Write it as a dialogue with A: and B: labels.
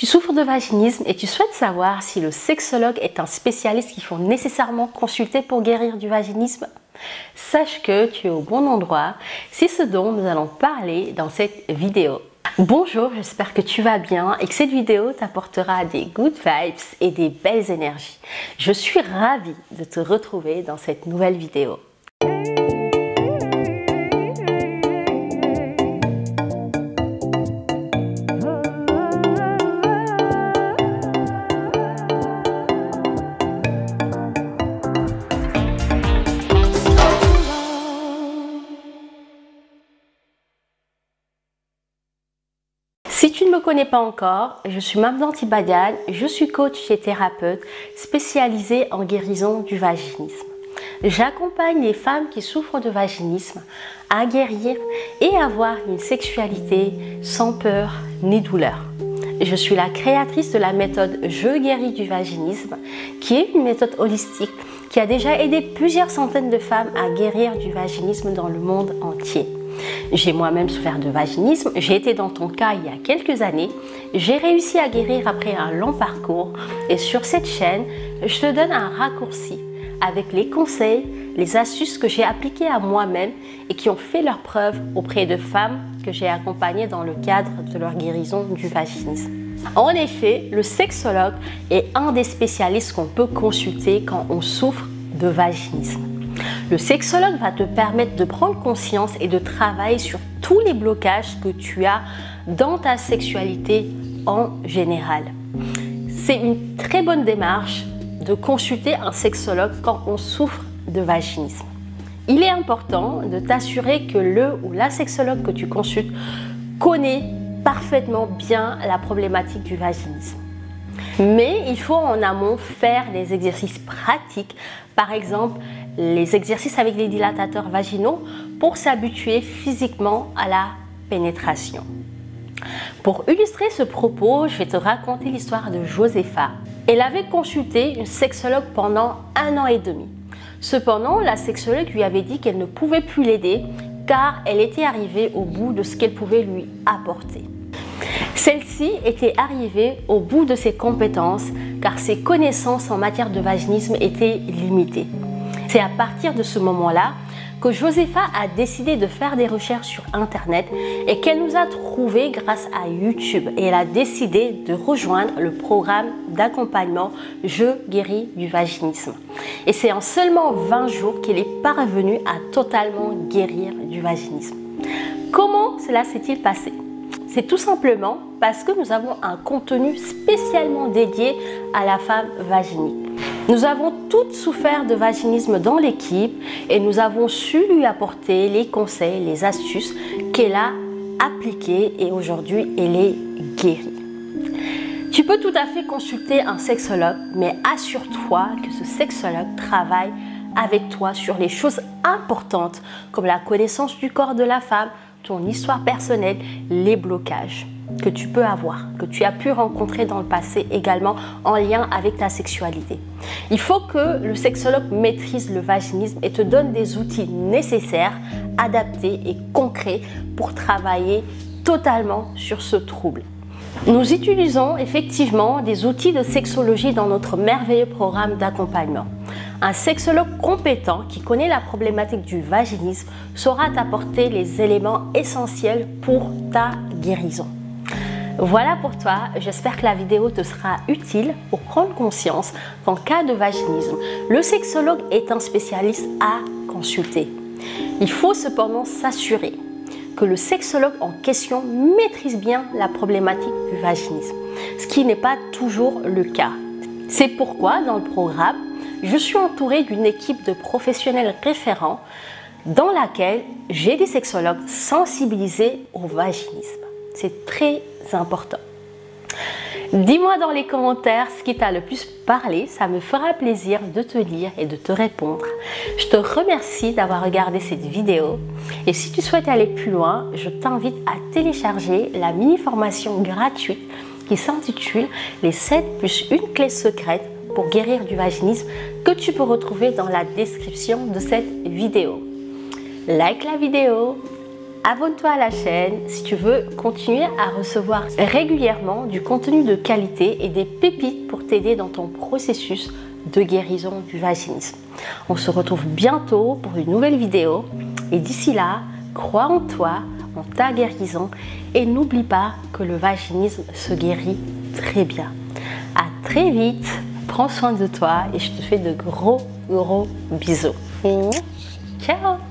A: Tu souffres de vaginisme et tu souhaites savoir si le sexologue est un spécialiste qu'il faut nécessairement consulter pour guérir du vaginisme? Sache que tu es au bon endroit, c'est ce dont nous allons parler dans cette vidéo. Bonjour, j'espère que tu vas bien et que cette vidéo t'apportera des good vibes et des belles énergies. Je suis ravie de te retrouver dans cette nouvelle vidéo. Si tu ne me connais pas encore, je suis Mame Danti Badiane, je suis coach et thérapeute spécialisée en guérison du vaginisme. J'accompagne les femmes qui souffrent de vaginisme à guérir et avoir une sexualité sans peur ni douleur. Je suis la créatrice de la méthode Je guéris du vaginisme, qui est une méthode holistique qui a déjà aidé plusieurs centaines de femmes à guérir du vaginisme dans le monde entier. J'ai moi-même souffert de vaginisme, j'ai été dans ton cas il y a quelques années, j'ai réussi à guérir après un long parcours et sur cette chaîne, je te donne un raccourci avec les conseils, les astuces que j'ai appliquées à moi-même et qui ont fait leur preuve auprès de femmes que j'ai accompagnées dans le cadre de leur guérison du vaginisme. En effet, le sexologue est un des spécialistes qu'on peut consulter quand on souffre de vaginisme. Le sexologue va te permettre de prendre conscience et de travailler sur tous les blocages que tu as dans ta sexualité en général. C'est une très bonne démarche de consulter un sexologue quand on souffre de vaginisme. Il est important de t'assurer que le ou la sexologue que tu consultes connaît parfaitement bien la problématique du vaginisme. Mais il faut en amont faire des exercices pratiques, par exemple les exercices avec les dilatateurs vaginaux pour s'habituer physiquement à la pénétration. Pour illustrer ce propos, je vais te raconter l'histoire de Josepha. Elle avait consulté une sexologue pendant 1 an et demi. Cependant, la sexologue lui avait dit qu'elle ne pouvait plus l'aider car elle était arrivée au bout de ce qu'elle pouvait lui apporter. Celle-ci était arrivée au bout de ses compétences car ses connaissances en matière de vaginisme étaient limitées. C'est à partir de ce moment-là que Josepha a décidé de faire des recherches sur Internet et qu'elle nous a trouvés grâce à YouTube. Et elle a décidé de rejoindre le programme d'accompagnement Je guéris du vaginisme. Et c'est en seulement 20 jours qu'elle est parvenue à totalement guérir du vaginisme. Comment cela s'est-il passé ? C'est tout simplement parce que nous avons un contenu spécialement dédié à la femme vaginique. Nous avons toutes souffert de vaginisme dans l'équipe et nous avons su lui apporter les conseils, les astuces qu'elle a appliquées et aujourd'hui elle est guérie. Tu peux tout à fait consulter un sexologue, mais assure-toi que ce sexologue travaille avec toi sur les choses importantes comme la connaissance du corps de la femme, ton histoire personnelle, les blocages que tu peux avoir, que tu as pu rencontrer dans le passé également en lien avec ta sexualité. Il faut que le sexologue maîtrise le vaginisme et te donne des outils nécessaires, adaptés et concrets pour travailler totalement sur ce trouble. Nous utilisons effectivement des outils de sexologie dans notre merveilleux programme d'accompagnement. Un sexologue compétent qui connaît la problématique du vaginisme saura t'apporter les éléments essentiels pour ta guérison. Voilà pour toi, j'espère que la vidéo te sera utile pour prendre conscience qu'en cas de vaginisme, le sexologue est un spécialiste à consulter. Il faut cependant s'assurer que le sexologue en question maîtrise bien la problématique du vaginisme, ce qui n'est pas toujours le cas. C'est pourquoi dans le programme, je suis entourée d'une équipe de professionnels référents dans laquelle j'ai des sexologues sensibilisés au vaginisme. C'est très important. Dis-moi dans les commentaires ce qui t'a le plus parlé, ça me fera plaisir de te lire et de te répondre. Je te remercie d'avoir regardé cette vidéo et si tu souhaites aller plus loin, je t'invite à télécharger la mini-formation gratuite qui s'intitule « Les 7 plus 1 clé secrète pour guérir du vaginisme » que tu peux retrouver dans la description de cette vidéo. Like la vidéo, abonne-toi à la chaîne si tu veux continuer à recevoir régulièrement du contenu de qualité et des pépites pour t'aider dans ton processus de guérison du vaginisme. On se retrouve bientôt pour une nouvelle vidéo et d'ici là, crois en toi, en ta guérison et n'oublie pas que le vaginisme se guérit très bien. À très vite, prends soin de toi et je te fais de gros bisous. Ciao!